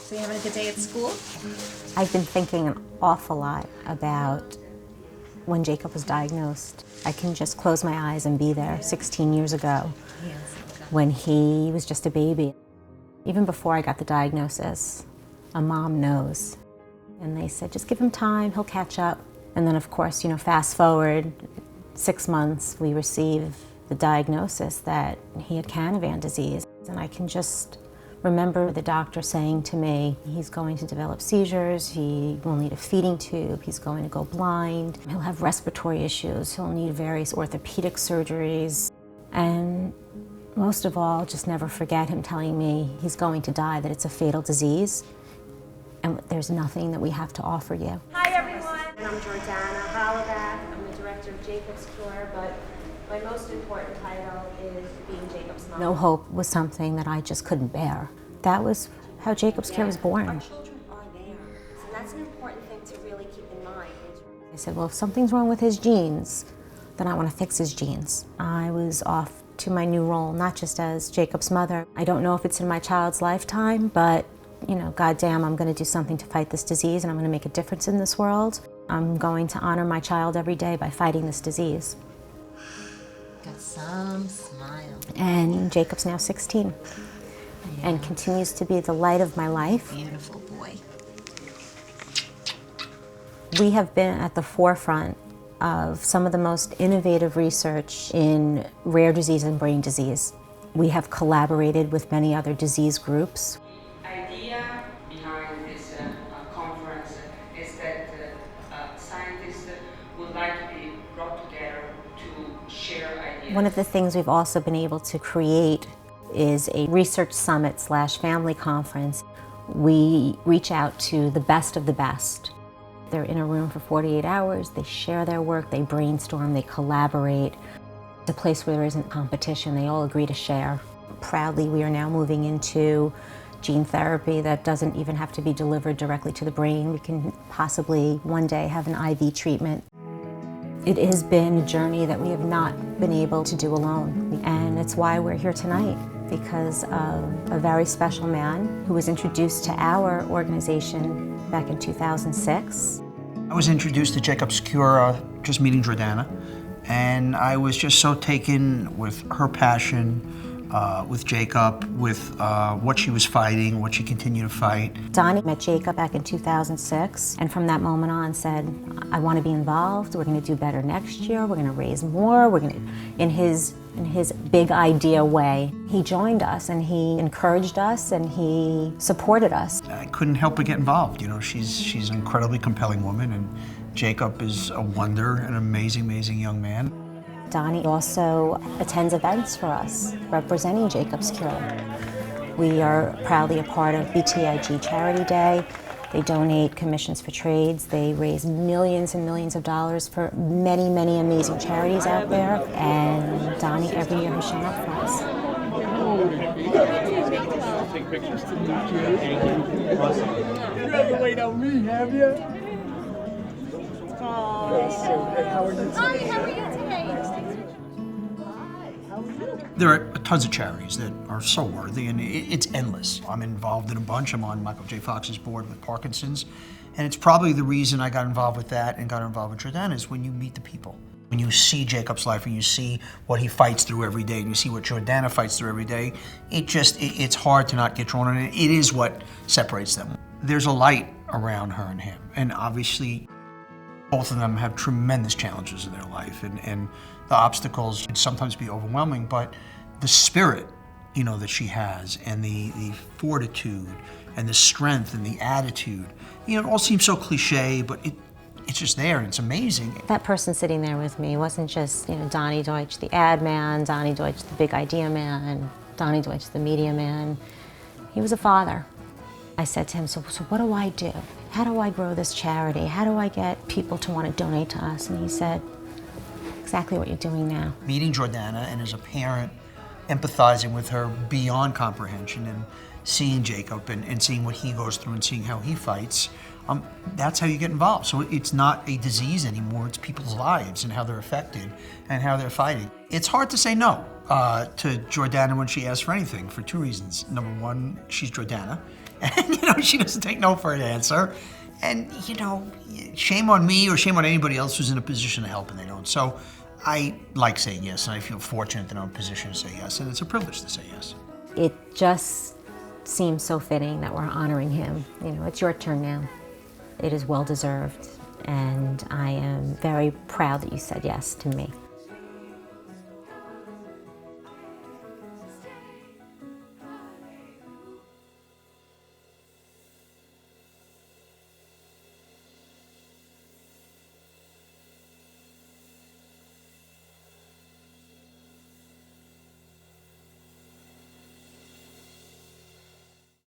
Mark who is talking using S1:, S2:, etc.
S1: So you having a good day at school?
S2: I've been thinking an awful lot about when Jacob was diagnosed. I can just close my eyes and be there 16 years ago when he was just a baby. Even before I got the diagnosis, a mom knows. And they said, just give him time, he'll catch up. And then of course, fast forward 6 months, we receive the diagnosis that he had Canavan disease. And I can just remember the doctor saying to me, he's going to develop seizures, he will need a feeding tube, he's going to go blind, he'll have respiratory issues, he'll need various orthopedic surgeries. And most of all, just never forget him telling me he's going to die, that it's a fatal disease, and there's nothing that we have to offer you.
S3: Hi everyone, I'm Jordana Hollaback. I'm the director of Jacob's Cure, but my most important title is being Jacob's mom.
S2: No hope was something that I just couldn't bear. That was how Jacob's Cure was born.
S3: Our children are there, so that's an important thing to really keep in mind.
S2: I said, well, if something's wrong with his genes, then I want to fix his genes. I was off to my new role, not just as Jacob's mother. I don't know if it's in my child's lifetime, but goddamn, I'm going to do something to fight this disease, and I'm going to make a difference in this world. I'm going to honor my child every day by fighting this disease.
S1: Got some smile.
S2: And Jacob's now 16 and continues to be the light of my life.
S1: Beautiful boy.
S2: We have been at the forefront of some of the most innovative research in rare disease and brain disease. We have collaborated with many other disease groups.
S4: The idea behind this conference is that scientists would like to be brought together to share ideas.
S2: One of the things we've also been able to create is a research summit / family conference. We reach out to the best of the best. They're in a room for 48 hours, they share their work, they brainstorm, they collaborate. It's a place where there isn't competition, they all agree to share. Proudly, we are now moving into gene therapy that doesn't even have to be delivered directly to the brain. We can possibly one day have an IV treatment. It has been a journey that we have not been able to do alone. And it's why we're here tonight, because of a very special man who was introduced to our organization back in 2006.
S5: I was introduced to Jacob's Cure just meeting Jordana, and I was just so taken with her passion, with Jacob, with what she was fighting, what she continued to fight.
S2: Donny met Jacob back in 2006, and from that moment on said, I want to be involved, we're going to do better next year, we're going to raise more, we're going to, in his big idea way. He joined us and he encouraged us and he supported us.
S5: I couldn't help but get involved. She's an incredibly compelling woman, and Jacob is a wonder, an amazing, amazing young man.
S2: Donny also attends events for us, representing Jacob's Cure. We are proudly a part of BTIG Charity Day. They donate commissions for trades. They raise millions and millions of dollars for many, many amazing charities out there. And Donny every year has shown up for us.
S6: Take pictures to you haven't waited on me, have you? Oh, hey, how are you today?
S3: Hi, how are you today?
S5: There are tons of charities that are so worthy, and it's endless. I'm involved in a bunch. I'm on Michael J. Fox's board with Parkinson's, and it's probably the reason I got involved with that and got involved with Jordana is when you meet the people. When you see Jacob's life and you see what he fights through every day and you see what Jordana fights through every day, it's hard to not get drawn in. It is what separates them. There's a light around her and him, and obviously both of them have tremendous challenges in their life, and the obstacles can sometimes be overwhelming, but the spirit, that she has, and the fortitude, and the strength, and the attitude, it all seems so cliche, but it's just there, and it's amazing.
S2: That person sitting there with me wasn't just, Donny Deutsch, the ad man, Donny Deutsch, the big idea man, Donny Deutsch, the media man. He was a father. I said to him, so what do I do? How do I grow this charity? How do I get people to want to donate to us? And he said, exactly what you're doing now.
S5: Meeting Jordana, and as a parent, empathizing with her beyond comprehension, and seeing Jacob and seeing what he goes through and seeing how he fights, that's how you get involved. So it's not a disease anymore, it's people's lives and how they're affected and how they're fighting. It's hard to say no to Jordana when she asks for anything for two reasons. Number one, she's Jordana, And, you know, she doesn't take no for an answer. And, you know, shame on me or shame on anybody else who's in a position to help and they don't. So I like saying yes, and I feel fortunate that I'm in a position to say yes, and it's a privilege to say yes.
S2: It just seems so fitting that we're honoring him. You know, it's your turn now. It is well deserved, and I am very proud that you said yes to me.